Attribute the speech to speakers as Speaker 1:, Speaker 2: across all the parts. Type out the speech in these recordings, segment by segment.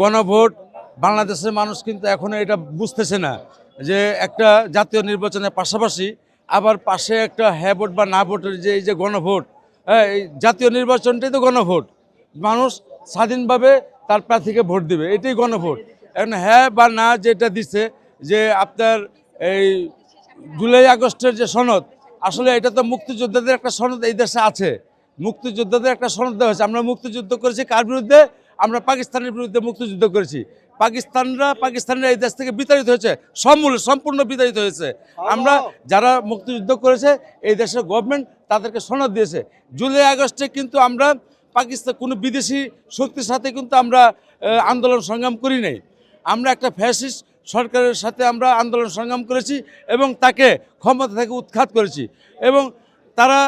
Speaker 1: গণভোট বাংলাদেশের মানুষ কিন্তু এখনো এটা বুঝতেছে না যে একটা জাতীয় নির্বাচনের পাশাপাশি আবার পাশে একটা হ্যাঁ ভোট বা না ভোটের যে এই যে গণভোট, এই জাতীয় নির্বাচনটাই তো গণভোট। মানুষ স্বাধীনভাবে তার প্রার্থীকে ভোট দিবে, এটাই গণভোট। এখন হ্যাঁ বা না যেটা দিচ্ছে যে আপনার এই জুলাই আগস্টের যে সনদ, আসলে এটা তো মুক্তিযোদ্ধাদের একটা সনদ এই দেশে আছে। মুক্তিযোদ্ধাদের একটা সনদ দেওয়া হয়েছে। আমরা মুক্তিযুদ্ধ করেছি কার বিরুদ্ধে? আমরা পাকিস্তানের বিরুদ্ধে মুক্তিযুদ্ধ করেছি। পাকিস্তানরা এই দেশ থেকে বিতাড়িত হয়েছে, সম্পূর্ণ বিতাড়িত হয়েছে। আমরা যারা মুক্তিযুদ্ধ করেছে এই দেশের গভর্নমেন্ট তাদেরকে সনদ দিয়েছে। জুলাই আগস্টে কিন্তু আমরা পাকিস্তান কোনো বিদেশি শক্তির সাথে কিন্তু আমরা আন্দোলন সংগ্রাম করি নাই। আমরা একটা ফ্যাসিস্ট সরকারের সাথে আমরা আন্দোলন সংগ্রাম করেছি এবং তাকে ক্ষমতা থেকে উৎখাত করেছি। এবং তারা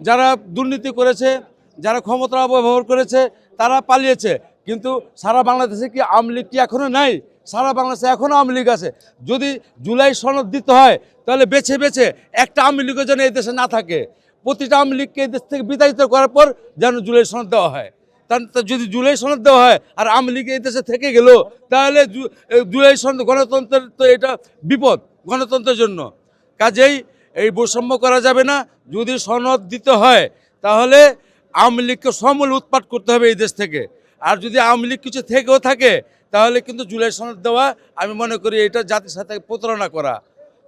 Speaker 1: যারা দুর্নীতি করেছে, যারা ক্ষমতার অপব্যবহার করেছে, তারা পালিয়েছে। কিন্তু সারা বাংলাদেশে কি আওয়ামী লীগ কি এখনও নাই? সারা বাংলাদেশে এখনও আওয়ামী লীগ আছে। যদি জুলাই সনদ দিতে হয় তাহলে বেছে বেছে একটা আওয়ামী লীগও যেন এই দেশে না থাকে। প্রতিটা আওয়ামী লীগকে এই দেশ থেকে বিতাড়িত করার পর যেন জুলাই সনদ দেওয়া হয়। যদি জুলাই সনদ দেওয়া হয় আর আওয়ামী লীগ এই দেশে থেকে গেল, তাহলে জুলাই সনদ গণতন্ত্রের তো এটা বিপদ গণতন্ত্রের জন্য। কাজেই এই বৈষম্য করা যাবে না। যদি সনদ দিতে হয় তাহলে আওয়ামী লীগকে সমূল উৎপাট করতে হবে এই দেশ থেকে। আর যদি আওয়ামী লীগ কিছু থেকেও থাকে তাহলে কিন্তু জুলাই সনদ দেওয়া, আমি মনে করি এটা জাতির সাথে প্রতারণা করা।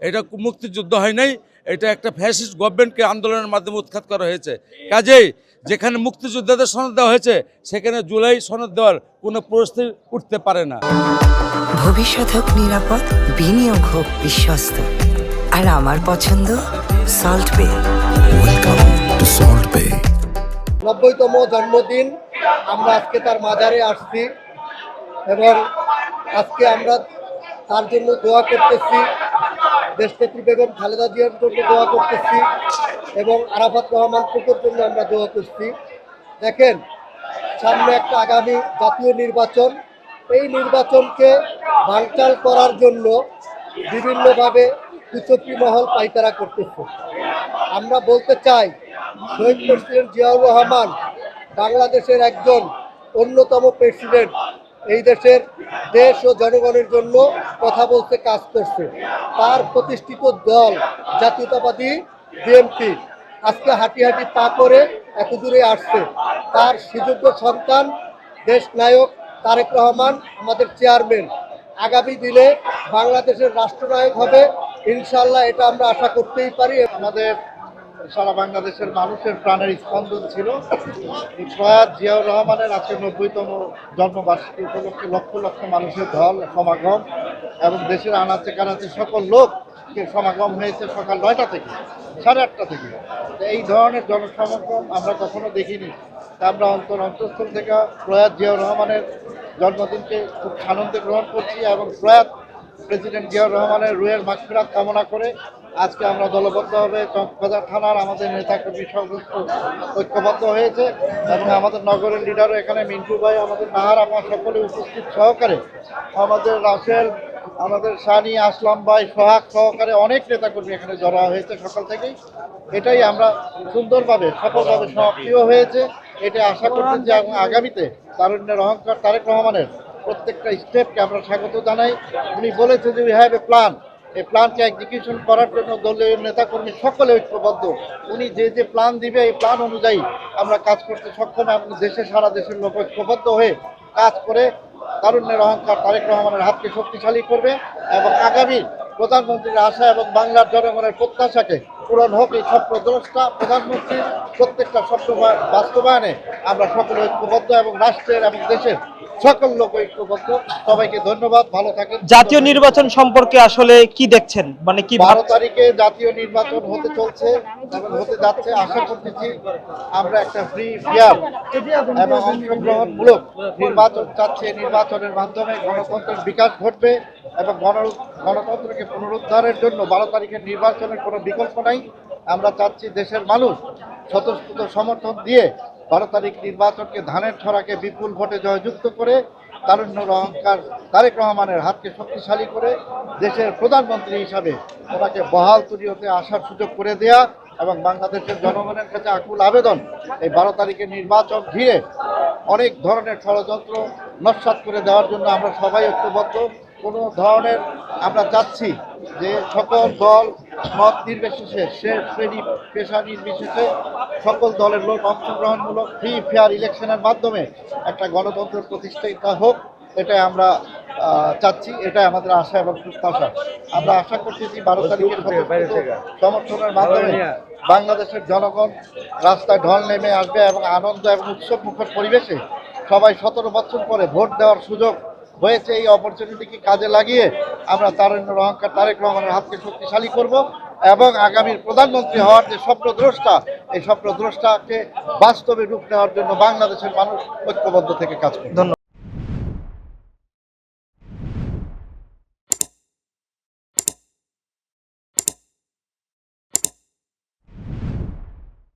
Speaker 1: এটা মুক্তিযুদ্ধ হয় নাই, এটা একটা ফ্যাসিস্ট গভর্নমেন্টকে আন্দোলনের মাধ্যমে উৎখাত করা হয়েছে। কাজেই যেখানে মুক্তিযোদ্ধাদের সনদ দেওয়া হয়েছে সেখানে জুলাই সনদ দেওয়ার কোনো পরিস্থিতি উঠতে পারে না।
Speaker 2: ভবিষ্যৎ হোক নিরাপদ, বিনিয়োগ হোক বিশ্বস্ত, আর আমার পছন্দ সল্ট বে।
Speaker 3: ওয়েলকাম টু সল্ট বে।
Speaker 4: 90তম জন্মদিন আমরা আজকে তার মাজারে আসছি এবং আজকে আমরা তার জন্য দোয়া করতেছি, দেশনেত্রী বেগম খালেদা জিয়ার জন্য দোয়া করতেছি এবং আরাফাত রহমান টুকুর জন্য আমরা দোয়া করছি। দেখেন, সামনে একটা আগামী জাতীয় নির্বাচন, এই নির্বাচনকে বানচাল করার জন্য বিভিন্নভাবে কুচক্রী মহল পাইতারা করতেছে। আমরা বলতে চাই, শহীদ প্রেসিডেন্ট জিয়াউর রহমান বাংলাদেশের একজন অন্যতম প্রেসিডেন্ট। এই দেশের দেশ ও জনগণের জন্য কথা বলতে কাজ করছে। তার প্রতিষ্ঠিত দল জাতীয়তাবাদী বিএনপি আজকে হাঁটি হাঁটি পা করে এত দূরে আসছে। তার সুযোগ্য সন্তান দেশ নায়ক তারেক রহমান আমাদের চেয়ারম্যান আগামী দিনে বাংলাদেশের রাষ্ট্রনায়ক হবে ইনশাআল্লাহ, এটা আমরা আশা করতেই পারি।
Speaker 5: আমাদের সারা বাংলাদেশের মানুষের প্রাণের স্পন্দন ছিল এই প্রয়াত জিয়াউর রহমানের আজকে 90তম জন্মবার্ষিকী উপলক্ষে লক্ষ লক্ষ মানুষের ঢল সমাগম এবং দেশের আনাচে কানাচে সকল লোককে সমাগম হয়েছে সকাল 9টা থেকে 8:30 থেকে। এই ধরনের জনসমাগম আমরা কখনো দেখিনি। আমরা অন্তঃস্থল থেকে প্রয়াত জিয়াউর রহমানের জন্মদিনকে খুব আনন্দে গ্রহণ করছি এবং প্রয়াত প্রেসিডেন্ট জিয়াউর রহমানের রুহের মাগফিরাত কামনা করে আজকে আমরা দলবদ্ধভাবে চকবাজার থানার আমাদের নেতাকর্মী সদস্য ঐক্যবদ্ধ হয়েছে এবং আমাদের নগরের লিডারও এখানে মিন্টু ভাই, আমাদের নাহার আমার সকলে উপস্থিত সহকারে, আমাদের রাসেল, আমাদের সানি, আসলাম ভাই, সোহাগ সহকারে অনেক নেতাকর্মী এখানে জড়া হয়েছে সকাল থেকেই। এটাই আমরা সুন্দরভাবে সফলভাবে সমাপ্তিও হয়েছে। এটা আশা করতেছি এবং আগামীতে তারুণ্যের অহংকার তারেক রহমানের প্রত্যেকটা স্টেপকে আমরা স্বাগত জানাই। উনি বলেছেন যে উই হ্যাভ এ প্ল্যান, এই প্ল্যানকে এক্সিকিউশন করার জন্য দলীয় নেতাকর্মী সকলে ঐক্যবদ্ধ। উনি যে যে প্ল্যান দিবে এই প্ল্যান অনুযায়ী আমরা কাজ করতে সক্ষম এবং সারা দেশের লোক ঐক্যবদ্ধ হয়ে কাজ করে তারুণ্যের অহংকার তারেক রহমানের হাতকে শক্তিশালী করবে এবং আগামী প্রধানমন্ত্রীর আশা এবং বাংলার জনগণের প্রত্যাশাকে পূরণ হোক। এই স্বপ্নদ্রষ্টা প্রধানমন্ত্রীর প্রত্যেকটা স্বপ্ন বাস্তবায়নে আমরা সকলে ঐক্যবদ্ধ এবং রাষ্ট্রের এবং দেশের সকল লোক ঐক্যবদ্ধ। সবাইকে ধন্যবাদ, ভালো থাকেন।
Speaker 6: জাতীয় নির্বাচন সম্পর্কে আসলে কি দেখছেন, মানে কি
Speaker 5: 12 তারিখে জাতীয় নির্বাচন হতে চলছে এবং হতে যাচ্ছে। আশা করতেছি আমরা একটা ফ্রি, ফেয়ার এবং অংশগ্রহণমূলক নির্বাচন চাচ্ছি। নির্বাচনের মাধ্যমে গণতন্ত্রের বিকাশ ঘটবে এবং গণতন্ত্রকে পুনরুদ্ধারের জন্য 12 তারিখের নির্বাচনের কোনো বিকল্প নাই। আমরা চাচ্ছি দেশের মানুষ স্বতঃস্ফূর্ত সমর্থন দিয়ে 12 তারিখ নির্বাচনকে ধানের ছড়াকে বিপুল ভোটে জয়যুক্ত করে তারুণ্যের অহংকার তারেক রহমানের হাতকে শক্তিশালী করে দেশের প্রধানমন্ত্রী হিসাবে ওনাকে বহাল তবিয়তে আসার সুযোগ করে দেয়া এবং বাংলাদেশের জনগণের কাছে আকুল আবেদন এই 12 তারিখের নির্বাচন ঘিরে অনেক ধরনের ষড়যন্ত্র নস্যাৎ করে দেওয়ার জন্য আমরা সবাই ঐক্যবদ্ধ। কোনো ধরনের আমরা চাচ্ছি যে সকল দল মত নির্বিশেষে শ্রেণী পেশা নির্বিশেষে সকল দলের লোক অংশগ্রহণমূলক ফ্রি ফেয়ার ইলেকশনের মাধ্যমে একটা গণতন্ত্র প্রতিষ্ঠিত হোক, এটাই আমরা চাচ্ছি, এটাই আমাদের আশা এবং প্রত্যাশা। আমরা আশা করতেছি 12 তারিখের সমর্থনের মাধ্যমে বাংলাদেশের জনগণ রাস্তায় ঢল নেমে আসবে এবং আনন্দ এবং উৎসব মুখর পরিবেশে সবাই 17 বছর পরে ভোট দেওয়ার সুযোগ হয়েছে, এই অপরচুনিটিকে কাজে লাগিয়ে আমরা তারুণ্যের অহংকার তারেক রহমানের হাতকে শক্তিশালী করব এবং আগামীর প্রধানমন্ত্রী হওয়ার যে স্বপ্নদ্রষ্টা, এই স্বপ্নদ্রষ্টাকে বাস্তবে রূপ দেওয়ার জন্য বাংলাদেশের মানুষ ঐক্যবদ্ধ থেকে কাজ করবে।
Speaker 6: ধন্যবাদ।